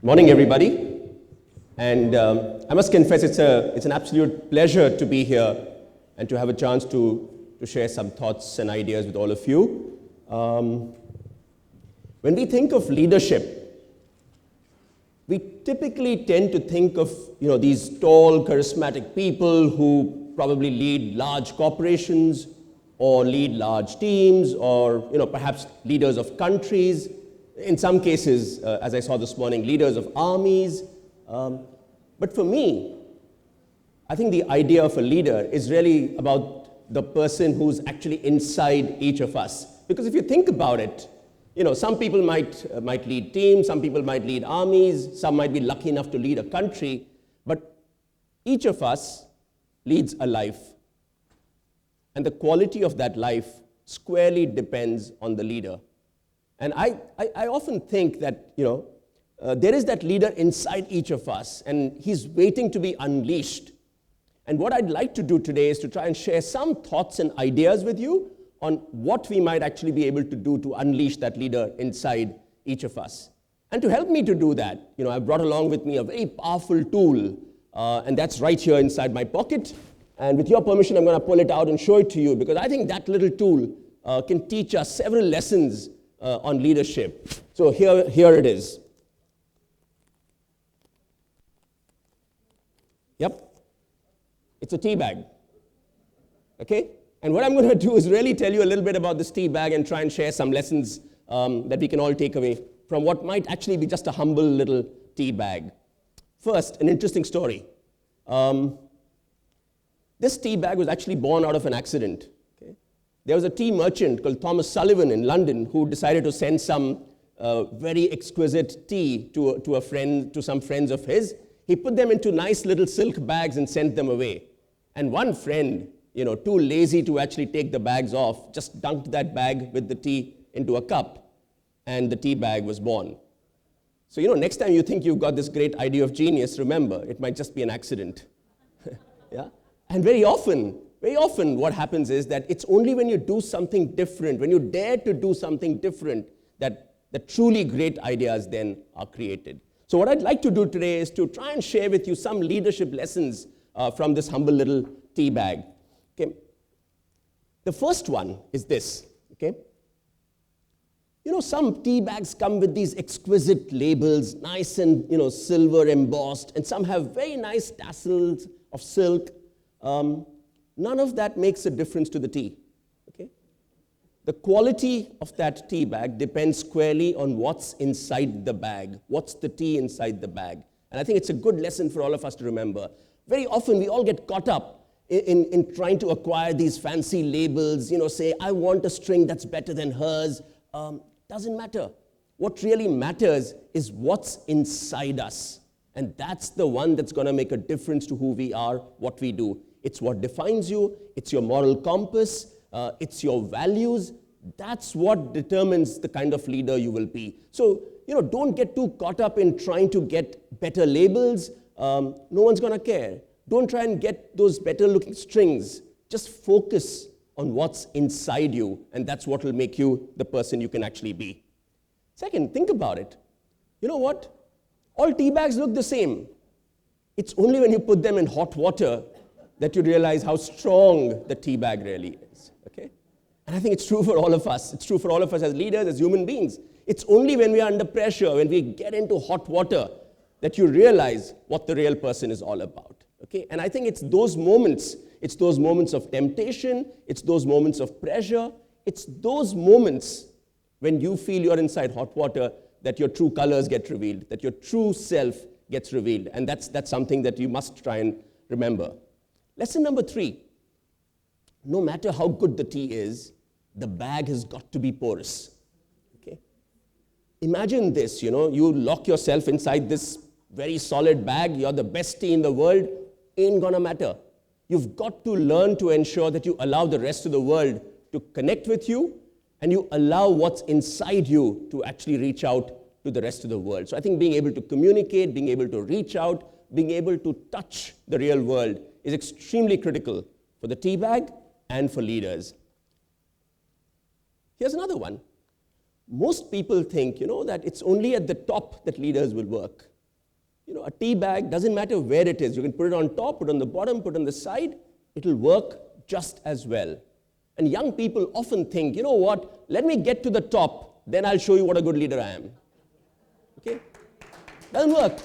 Morning, everybody. And I must confess, it's an absolute pleasure to be here and to have a chance to share some thoughts and ideas with all of you. When we think of leadership, we typically tend to think of these tall, charismatic people who probably lead large corporations or lead large teams or perhaps leaders of countries. In some cases, as I saw this morning, leaders of armies. But for me, I think the idea of a leader is really about the person who's actually inside each of us. Because if you think about it, some people might lead teams, some people might lead armies, some might be lucky enough to lead a country, but each of us leads a life. And the quality of that life squarely depends on the leader. And I often think that, there is that leader inside each of us, and he's waiting to be unleashed. And what I'd like to do today is to try and share some thoughts and ideas with you on what we might actually be able to do to unleash that leader inside each of us. And to help me to do that, I've brought along with me a very powerful tool, and that's right here inside my pocket. And with your permission, I'm going to pull it out and show it to you, because I think that little tool can teach us several lessons on leadership. So here it is. Yep. It's a tea bag. Okay? And what I'm going to do is really tell you a little bit about this tea bag and try and share some lessons that we can all take away from what might actually be just a humble little tea bag. First, an interesting story. This tea bag was actually born out of an accident. Okay? There was a tea merchant called Thomas Sullivan in London who decided to send some very exquisite tea to some friends of his. He put them into nice little silk bags and sent them away. And one friend, too lazy to actually take the bags off, just dunked that bag with the tea into a cup, and the tea bag was born. So, next time you think you've got this great idea of genius, remember, it might just be an accident. Yeah? And very often what happens is that it's only when you do something different, when you dare to do something different, that the truly great ideas then are created. So what I'd like to do today is to try and share with you some leadership lessons from this humble little tea bag. Okay. The first one is this. Okay. Some tea bags come with these exquisite labels, nice and silver embossed, and some have very nice tassels of silk. None of that makes a difference to the tea. Okay? The quality of that tea bag depends squarely on what's inside the bag. What's the tea inside the bag? And I think it's a good lesson for all of us to remember. Very often we all get caught up in trying to acquire these fancy labels, say, I want a string that's better than hers. Doesn't matter. What really matters is what's inside us. And that's the one that's going to make a difference to who we are, what we do. It's what defines you. It's your moral compass. It's your values. That's what determines the kind of leader you will be. So, don't get too caught up in trying to get better labels. No one's going to care. Don't try and get those better looking strings. Just focus on what's inside you, and that's what will make you the person you can actually be. Second, think about it. You know what? All tea bags look the same. It's only when you put them in hot water that you realize how strong the tea bag really is. Okay? And I think it's true for all of us. It's true for all of us as leaders, as human beings. It's only when we are under pressure, when we get into hot water, that you realize what the real person is all about. Okay? And I think it's those moments of temptation, it's those moments of pressure, it's those moments when you feel you're inside hot water that your true colors get revealed, that your true self gets revealed. And that's something that you must try and remember. Lesson number 3, no matter how good the tea is, the bag has got to be porous. Okay? Imagine this, you lock yourself inside this very solid bag, you're the best tea in the world, ain't gonna matter. You've got to learn to ensure that you allow the rest of the world to connect with you, and you allow what's inside you to actually reach out to the rest of the world. So I think being able to communicate, being able to reach out, being able to touch the real world is extremely critical for the tea bag and for leaders. Here's another one. Most people think, that it's only at the top that leaders will work. a tea bag, doesn't matter where it is. You can put it on top, put it on the bottom, put it on the side. It'll work just as well. And young people often think, you know what, let me get to the top, then I'll show you what a good leader I am. Okay? Doesn't work.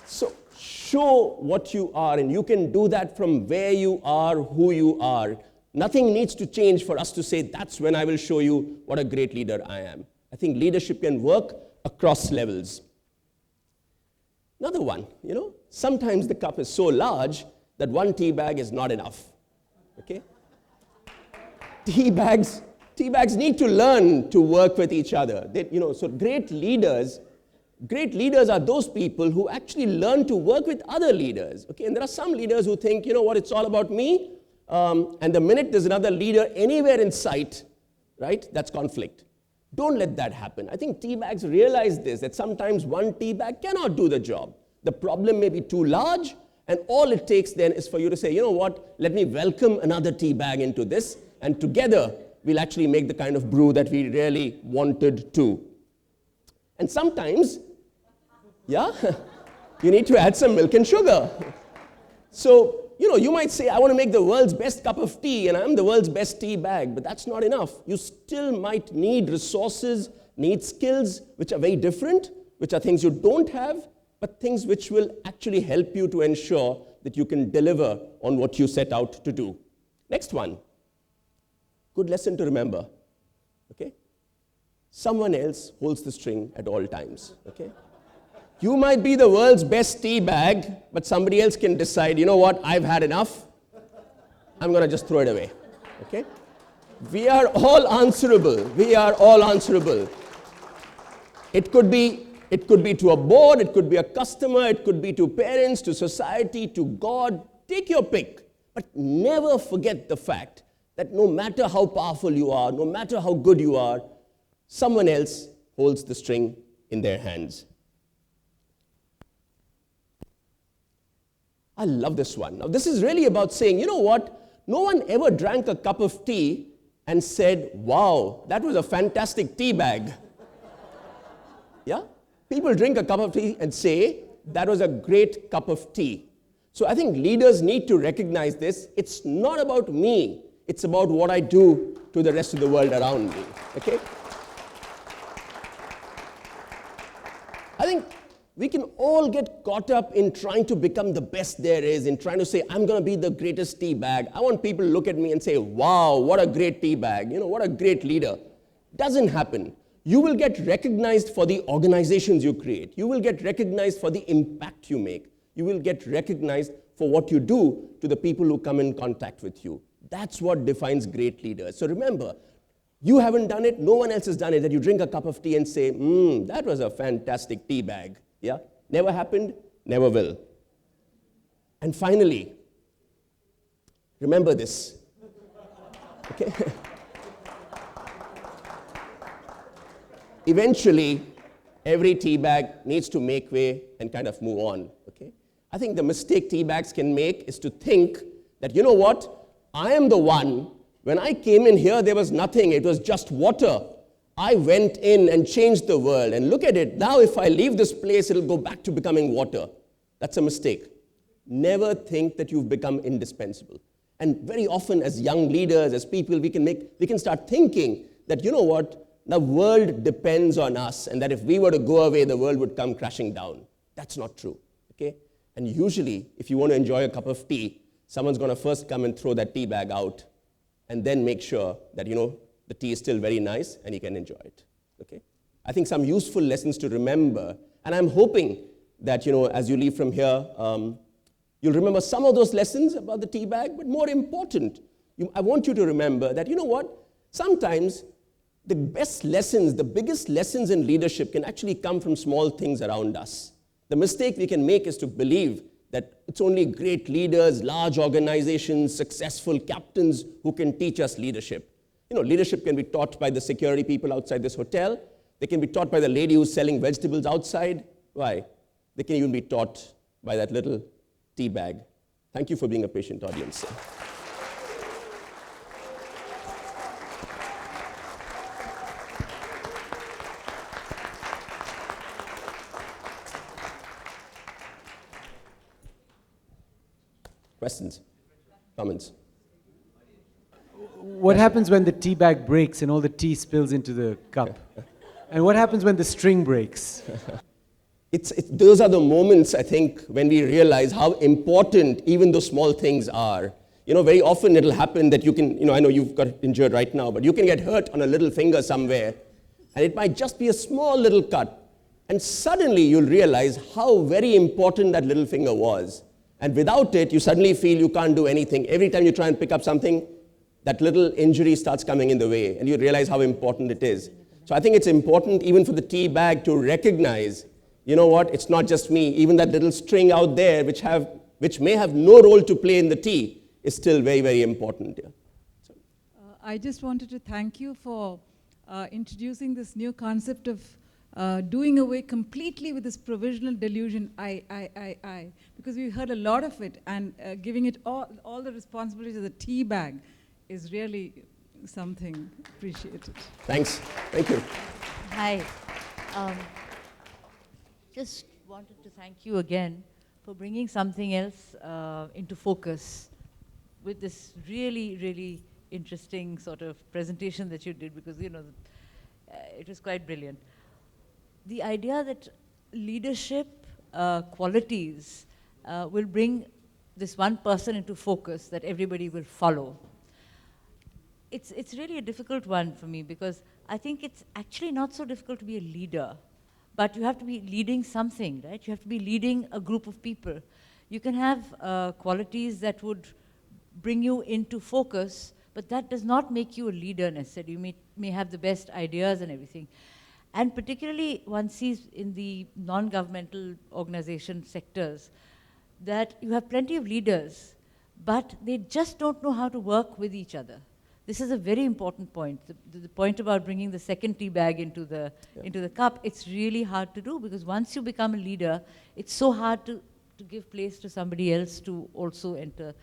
So show what you are, and you can do that from where you are, who you are. Nothing needs to change for us to say, that's when I will show you what a great leader I am. I think leadership can work across levels. Another one, sometimes the cup is so large that one tea bag is not enough. Okay? Tea bags need to learn to work with each other. So great leaders are those people who actually learn to work with other leaders. Okay? And there are some leaders who think, it's all about me. And the minute there's another leader anywhere in sight, right, that's conflict. Don't let that happen. I think tea bags realize this, that sometimes one tea bag cannot do the job. The problem may be too large, and all it takes then is for you to say, you know what, let me welcome another tea bag into this, and together we'll actually make the kind of brew that we really wanted to. And sometimes, you need to add some milk and sugar. So, you might say, I want to make the world's best cup of tea, and I'm the world's best tea bag, but that's not enough. You still might need resources, need skills, which are very different, which are things you don't have, but things which will actually help you to ensure that you can deliver on what you set out to do. Next one. Good lesson to remember. Okay? Someone else holds the string at all times. Okay? You might be the world's best tea bag, but somebody else can decide, you know what, I've had enough. I'm going to just throw it away. Okay? We are all answerable. We are all answerable. It could be to a board, it could be a customer, it could be to parents, to society, to God. Take your pick. But never forget the fact that no matter how powerful you are, no matter how good you are, someone else holds the string in their hands. I love this one. Now, this is really about saying, you know what? No one ever drank a cup of tea and said, wow, that was a fantastic tea bag. Yeah? People drink a cup of tea and say, that was a great cup of tea. So I think leaders need to recognize this. It's not about me. It's about what I do to the rest of the world around me. Okay? I think we can all get caught up in trying to become the best there is, in trying to say, I'm going to be the greatest tea bag. I want people to look at me and say, wow, what a great tea bag. What a great leader. Doesn't happen. You will get recognized for the organizations you create. You will get recognized for the impact you make. You will get recognized for what you do to the people who come in contact with you. That's what defines great leaders. So remember, you haven't done it, no one else has done it, that you drink a cup of tea and say, that was a fantastic tea bag. Yeah? Never happened, never will. And finally, remember this. Okay? Eventually, every tea bag needs to make way and kind of move on. Okay? I think the mistake tea bags can make is to think that, you know what, I am the one. When I came in here, there was nothing. It was just water. I went in and changed the world. And look at it. Now, if I leave this place, it'll go back to becoming water. That's a mistake. Never think that you've become indispensable. And very often, as young leaders, as people, we can start thinking that, you know what, the world depends on us, and that if we were to go away, the world would come crashing down. That's not true. Okay? And usually, if you want to enjoy a cup of tea, someone's going to first come and throw that tea bag out, and then make sure that, the tea is still very nice and you can enjoy it. Okay? I think some useful lessons to remember, and I'm hoping that, as you leave from here, you'll remember some of those lessons about the tea bag, but more important, I want you to remember that, sometimes the best lessons, the biggest lessons in leadership can actually come from small things around us. The mistake we can make is to believe that it's only great leaders, large organizations, successful captains who can teach us leadership. Leadership can be taught by the security people outside this hotel. They can be taught by the lady who's selling vegetables outside. Why? They can even be taught by that little tea bag. Thank you for being a patient audience. Questions? Comments? What happens when the tea bag breaks and all the tea spills into the cup? And what happens when the string breaks? Those are the moments, I think, when we realize how important even those small things are. Very often it'll happen that you can, I know you've got injured right now, but you can get hurt on a little finger somewhere, and it might just be a small little cut. And suddenly you'll realize how very important that little finger was. And without it, you suddenly feel you can't do anything. Every time you try and pick up something, that little injury starts coming in the way, and you realize how important it is. So I think it's important even for the tea bag to recognize, you know what, it's not just me. Even that little string out there, which may have no role to play in the tea, is still very, very important. Yeah. I just wanted to thank you for introducing this new concept of doing away completely with this provisional delusion, I, because we heard a lot of it, and giving it all the responsibility to the tea bag is really something appreciated. Thanks. Thank you. Hi. Just wanted to thank you again for bringing something else into focus with this really, really interesting sort of presentation that you did, because, it was quite brilliant. The idea that leadership qualities will bring this one person into focus that everybody will follow. It's really a difficult one for me, because I think it's actually not so difficult to be a leader, but you have to be leading something, right? You have to be leading a group of people. You can have qualities that would bring you into focus, but that does not make you a leader necessarily. You may have the best ideas and everything. And particularly one sees in the non-governmental organization sectors that you have plenty of leaders, but they just don't know how to work with each other. This is a very important point. The point about bringing the second tea bag into the cup, it's really hard to do, because once you become a leader, it's so hard to give place to somebody else to also enter.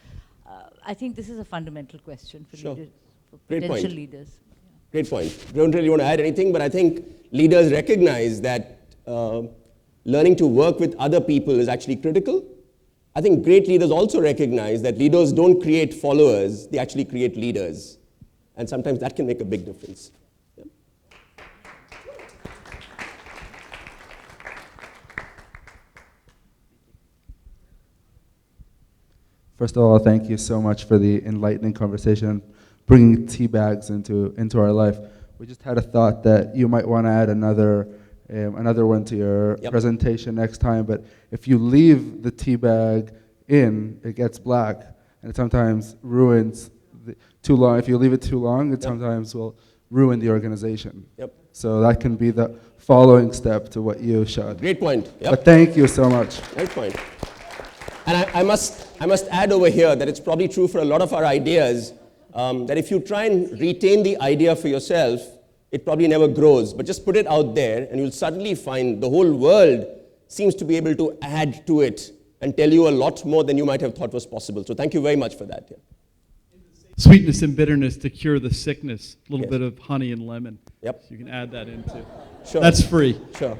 I think this is a fundamental question for leaders, for potential leaders. Great point. Don't really want to add anything, but I think leaders recognize that learning to work with other people is actually critical. I think great leaders also recognize that leaders don't create followers, they actually create leaders. And sometimes that can make a big difference. Yeah. First of all, thank you so much for the enlightening conversation, bringing tea bags into our life. We just had a thought that you might want to add another one to your presentation next time. But if you leave the tea bag in, it gets black, and it sometimes ruins too long. If you leave it too long, it sometimes will ruin the organization. So that can be the following step to what you showed. Great point. But thank you so much. Great point. And I must add over here that it's probably true for a lot of our ideas, that if you try and retain the idea for yourself, it probably never grows. But just put it out there, and you'll suddenly find the whole world seems to be able to add to it and tell you a lot more than you might have thought was possible. So thank you very much for that. Yeah. Sweetness and bitterness to cure the sickness. A little bit of honey and lemon. Yep. So you can add that into. Sure. That's free. Sure.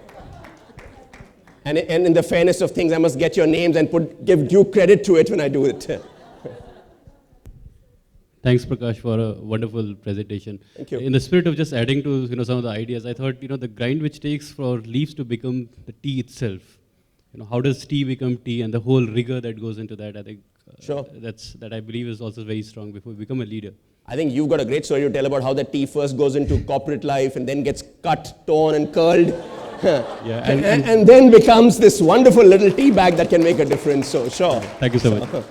And in the fairness of things, I must get your names and give due credit to it when I do it. Thanks, Prakash, for a wonderful presentation. Thank you. In the spirit of just adding to some of the ideas, I thought the grind which takes for leaves to become the tea itself. How does tea become tea, and the whole rigor that goes into that. I think that I believe is also very strong before we become a leader. I think you've got a great story to tell about how the tea first goes into corporate life and then gets cut, torn, and curled. Yeah, and then becomes this wonderful little tea bag that can make a difference. So sure. Thank you so much.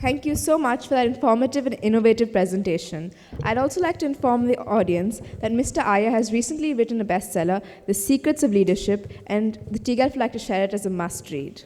Thank you so much for that informative and innovative presentation. I'd also like to inform the audience that Mr. Iyer has recently written a bestseller, The Secrets of Leadership, and the TGAT would like to share it as a must-read.